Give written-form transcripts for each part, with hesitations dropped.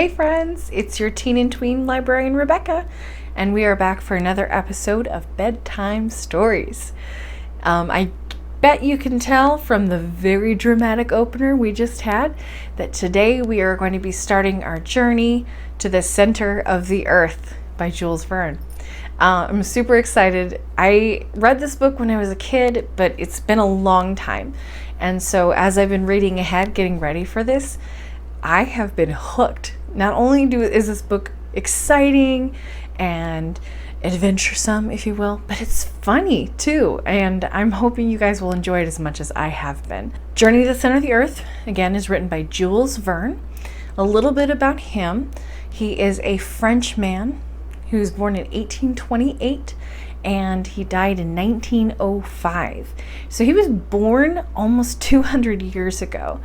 Hey friends, it's your teen and tween librarian Rebecca, and we are back for another episode of Bedtime Stories. I bet you can tell from the very dramatic opener we just had that today we are going to be starting our journey to the center of the earth by Jules Verne. I'm super excited. I read this book when I was a kid, but it's been a long time. And so as I've been reading ahead, getting ready for this, I have been hooked. Not only is this book exciting and adventuresome, if you will, but it's funny too. And I'm hoping you guys will enjoy it as much as I have been. Journey to the Center of the Earth, again, is written by Jules Verne. A little bit about him. He is a French man who was born in 1828 and he died in 1905. So he was born almost 200 years ago.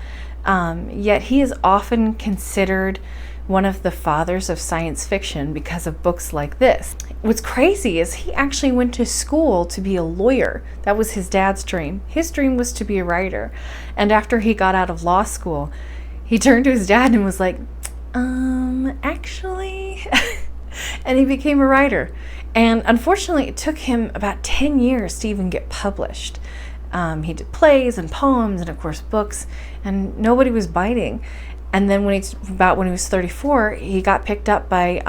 Yet he is often considered one of the fathers of science fiction because of books like this. What's crazy is he actually went to school to be a lawyer. That was his dad's dream. His dream was to be a writer. And after he got out of law school, he turned to his dad and was like, actually, and he became a writer. And unfortunately, it took him about 10 years to even get published. He did plays and poems and, of course, books, and nobody was biting. And then when he was 34, he got picked up by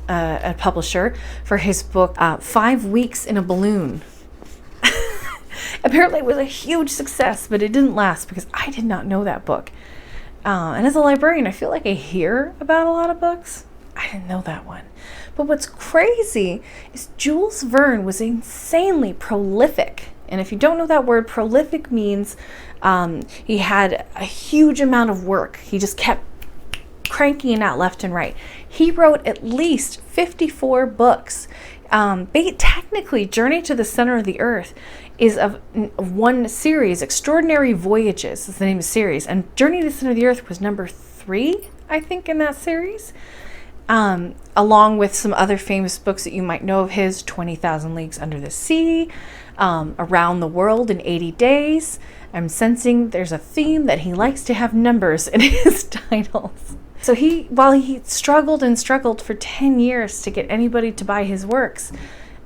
a publisher for his book, 5 Weeks in a Balloon. Apparently, it was a huge success, but it didn't last because I did not know that book. And as a librarian, I feel like I hear about a lot of books. I didn't know that one. But what's crazy is Jules Verne was insanely prolific. And if you don't know that word, prolific means he had a huge amount of work. He just kept cranking it out left and right. He wrote at least 54 books. Technically, Journey to the Center of the Earth is of one series. Extraordinary Voyages is the name of the series. And Journey to the Center of the Earth was number 3, I think, in that series. Along with some other famous books that you might know of his, 20,000 Leagues Under the Sea, Around the World in 80 Days. I'm sensing there's a theme that he likes to have numbers in his titles. So while he struggled and struggled for 10 years to get anybody to buy his works,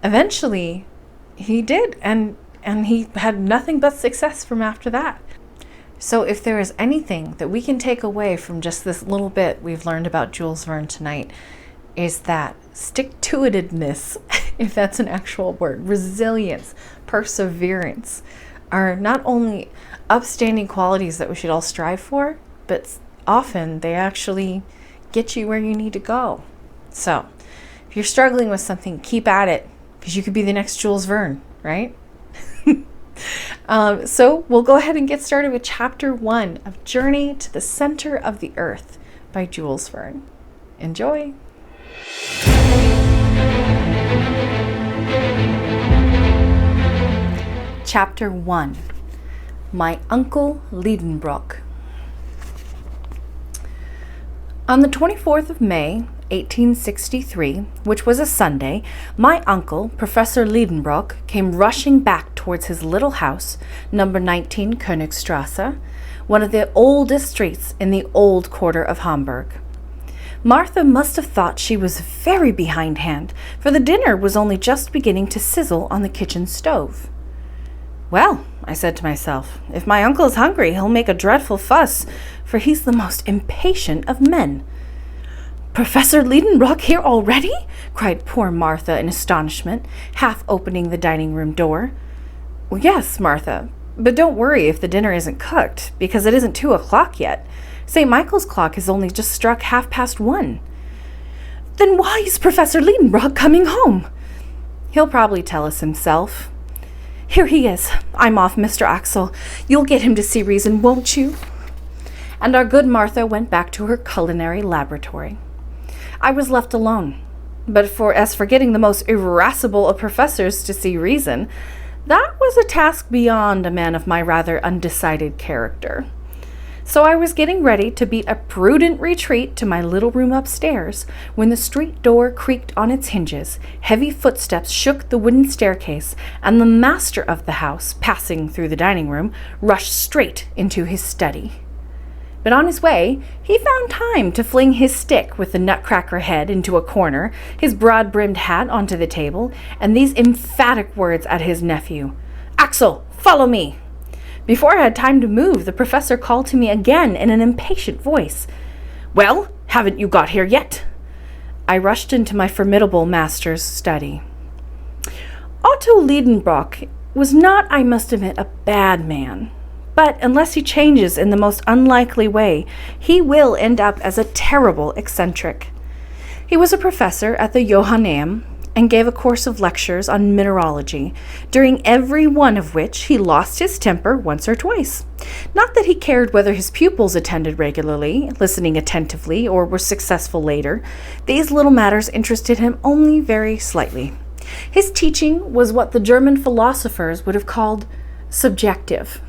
eventually he did, and he had nothing but success from after that. So if there is anything that we can take away from just this little bit we've learned about Jules Verne tonight, is that stick-to-itiveness, if that's an actual word, resilience, perseverance, are not only upstanding qualities that we should all strive for, but often they actually get you where you need to go. So if you're struggling with something, keep at it, because you could be the next Jules Verne, right? So we'll go ahead and get started with Chapter 1 of Journey to the Center of the Earth by Jules Verne. Enjoy! Chapter 1. My Uncle Lidenbrock. On the 24th of May, 1863, which was a Sunday, my uncle, Professor Lidenbrock, came rushing back towards his little house, number 19 Königstrasse, one of the oldest streets in the old quarter of Hamburg. Martha must have thought she was very behindhand, for the dinner was only just beginning to sizzle on the kitchen stove. Well, I said to myself, if my uncle is hungry, he'll make a dreadful fuss, for he's the most impatient of men. Professor Lidenbrock here already? Cried poor Martha in astonishment, half opening the dining room door. Well, yes, Martha, but don't worry if the dinner isn't cooked, because it isn't 2 o'clock yet. St. Michael's clock has only just struck 1:30. Then why is Professor Lidenbrock coming home? He'll probably tell us himself. Here he is. I'm off, Mr. Axel. You'll get him to see reason, won't you? And our good Martha went back to her culinary laboratory. I was left alone, but as for getting the most irascible of professors to see reason, that was a task beyond a man of my rather undecided character. So I was getting ready to beat a prudent retreat to my little room upstairs when the street door creaked on its hinges, heavy footsteps shook the wooden staircase, and the master of the house, passing through the dining room, rushed straight into his study. But on his way, he found time to fling his stick with the nutcracker head into a corner, his broad-brimmed hat onto the table, and these emphatic words at his nephew, "Axel, follow me!" Before I had time to move, the professor called to me again in an impatient voice. "Well, haven't you got here yet?" I rushed into my formidable master's study. Uncle Lidenbrock was not, I must admit, a bad man. But unless he changes in the most unlikely way, he will end up as a terrible eccentric. He was a professor at the Johanneum and gave a course of lectures on mineralogy, during every one of which he lost his temper once or twice. Not that he cared whether his pupils attended regularly, listening attentively, or were successful later. These little matters interested him only very slightly. His teaching was what the German philosophers would have called subjective.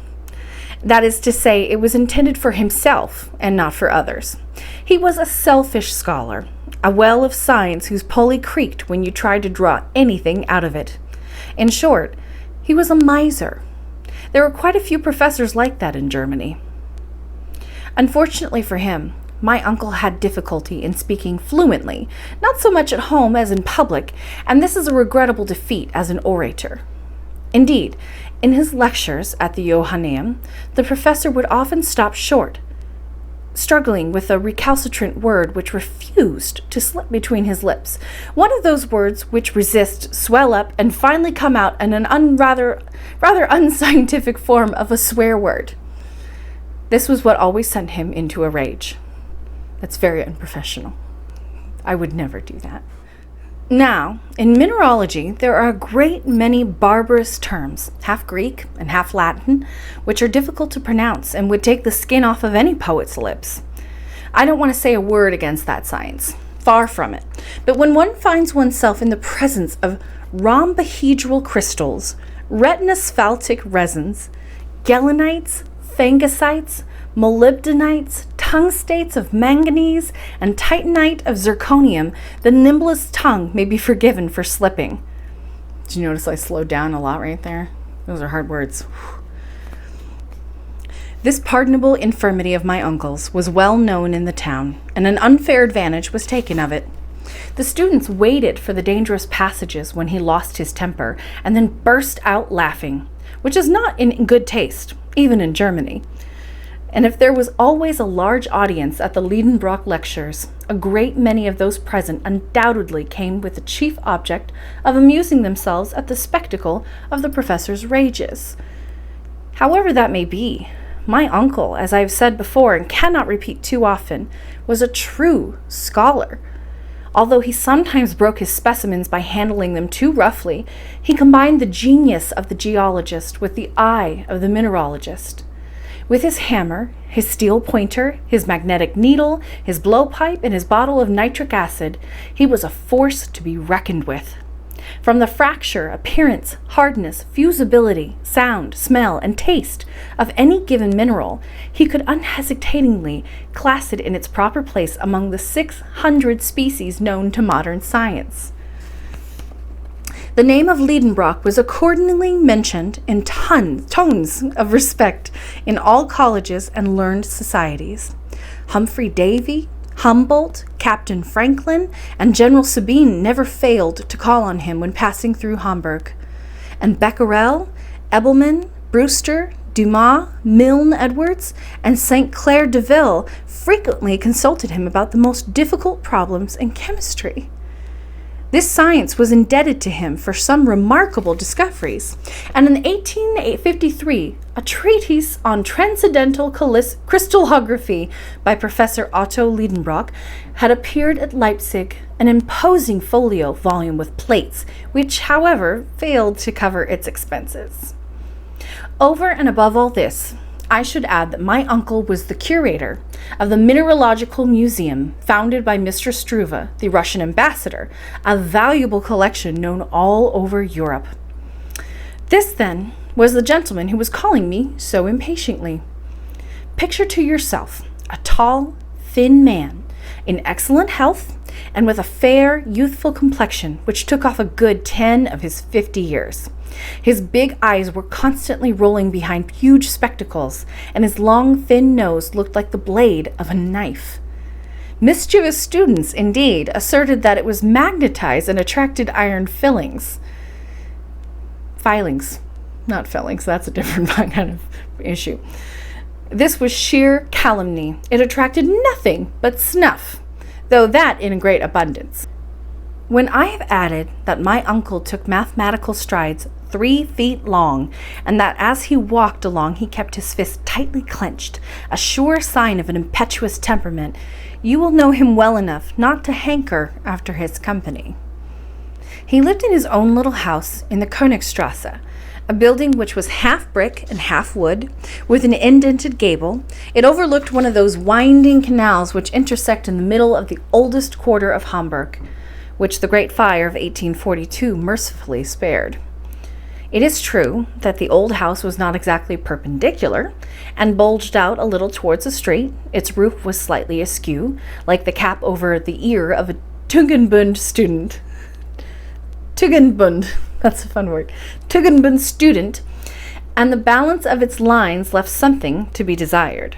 That is to say, it was intended for himself and not for others. He was a selfish scholar, a well of science whose pulley creaked when you tried to draw anything out of it. In short, he was a miser. There were quite a few professors like that in Germany. Unfortunately for him, my uncle had difficulty in speaking fluently, not so much at home as in public, and this is a regrettable defeat as an orator. Indeed, in his lectures at the Johanneum, the professor would often stop short, struggling with a recalcitrant word which refused to slip between his lips, one of those words which resist, swell up, and finally come out in an rather unscientific form of a swear word. This was what always sent him into a rage. That's very unprofessional. I would never do that. Now, in mineralogy, there are a great many barbarous terms, half Greek and half Latin, which are difficult to pronounce and would take the skin off of any poet's lips. I don't want to say a word against that science. Far from it. But when one finds oneself in the presence of rhombohedral crystals, retinosphaltic resins, gelanites, fangicites, molybdenites, tungstates of manganese, and titanite of zirconium, the nimblest tongue may be forgiven for slipping. Did you notice I slowed down a lot right there? Those are hard words. This pardonable infirmity of my uncle's was well known in the town, and an unfair advantage was taken of it. The students waited for the dangerous passages when he lost his temper, and then burst out laughing, which is not in good taste, even in Germany. And if there was always a large audience at the Lidenbrock lectures, a great many of those present undoubtedly came with the chief object of amusing themselves at the spectacle of the professor's rages. However that may be, my uncle, as I have said before and cannot repeat too often, was a true scholar. Although he sometimes broke his specimens by handling them too roughly, he combined the genius of the geologist with the eye of the mineralogist. With his hammer, his steel pointer, his magnetic needle, his blowpipe, and his bottle of nitric acid, he was a force to be reckoned with. From the fracture, appearance, hardness, fusibility, sound, smell, and taste of any given mineral, he could unhesitatingly class it in its proper place among the 600 species known to modern science. The name of Lidenbrock was accordingly mentioned in tones of respect in all colleges and learned societies. Humphrey Davy, Humboldt, Captain Franklin, and General Sabine never failed to call on him when passing through Hamburg. And Becquerel, Ebelman, Brewster, Dumas, Milne Edwards, and St. Clair Deville frequently consulted him about the most difficult problems in chemistry. This science was indebted to him for some remarkable discoveries, and in 1853, a treatise on transcendental crystallography by Professor Otto Lidenbrock had appeared at Leipzig, an imposing folio volume with plates, which, however, failed to cover its expenses. Over and above all this, I should add that my uncle was the curator of the Mineralogical Museum founded by Mr. Struve, the Russian ambassador, a valuable collection known all over Europe. This, then, was the gentleman who was calling me so impatiently. Picture to yourself a tall, thin man in excellent health and with a fair, youthful complexion which took off a good 10 of his 50 years. His big eyes were constantly rolling behind huge spectacles, and his long, thin nose looked like the blade of a knife. Mischievous students, indeed, asserted that it was magnetized and attracted iron filings. Filings, not fillings, that's a different kind of issue. This was sheer calumny. It attracted nothing but snuff, though that in great abundance. When I have added that my uncle took mathematical strides 3 feet long, and that as he walked along he kept his fist tightly clenched, a sure sign of an impetuous temperament, you will know him well enough not to hanker after his company. He lived in his own little house in the Königstrasse, a building which was half brick and half wood, with an indented gable. It overlooked one of those winding canals which intersect in the middle of the oldest quarter of Hamburg, which the Great Fire of 1842 mercifully spared. It is true that the old house was not exactly perpendicular, and bulged out a little towards the street. Its roof was slightly askew, like the cap over the ear of a Tugendbund student. Tugendbund, that's a fun word. Tugendbund student, and the balance of its lines left something to be desired.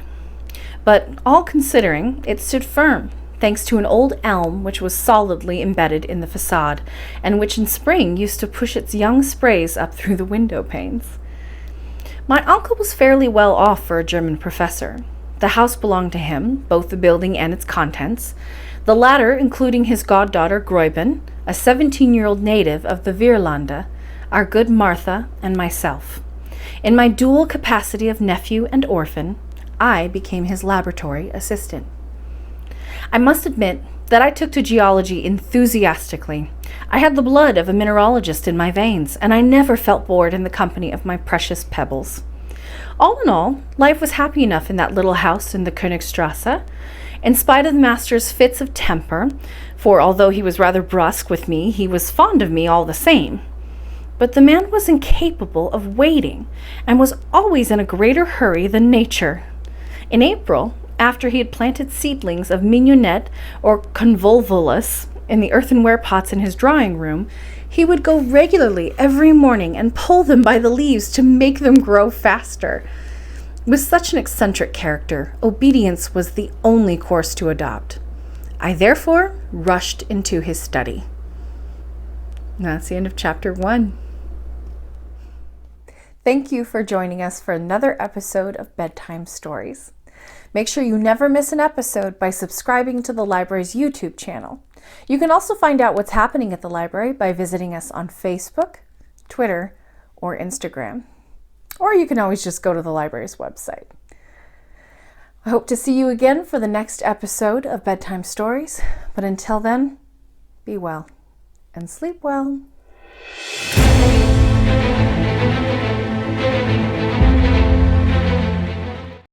But all considering, it stood firm, thanks to an old elm which was solidly embedded in the facade, and which in spring used to push its young sprays up through the window panes. My uncle was fairly well off for a German professor. The house belonged to him, both the building and its contents, the latter including his goddaughter Gräuben, a 17-year-old native of the Virlande, our good Martha, and myself. In my dual capacity of nephew and orphan, I became his laboratory assistant. I must admit that I took to geology enthusiastically. I had the blood of a mineralogist in my veins, and I never felt bored in the company of my precious pebbles. All in all, life was happy enough in that little house in the Königstrasse, in spite of the master's fits of temper, for although he was rather brusque with me, he was fond of me all the same. But the man was incapable of waiting, and was always in a greater hurry than nature. In April, after he had planted seedlings of mignonette or convolvulus in the earthenware pots in his drawing room, he would go regularly every morning and pull them by the leaves to make them grow faster. With such an eccentric character, obedience was the only course to adopt. I therefore rushed into his study. And that's the end of chapter 1. Thank you for joining us for another episode of Bedtime Stories. Make sure you never miss an episode by subscribing to the library's YouTube channel. You can also find out what's happening at the library by visiting us on Facebook, Twitter, or Instagram. Or you can always just go to the library's website. I hope to see you again for the next episode of Bedtime Stories, but until then, be well and sleep well.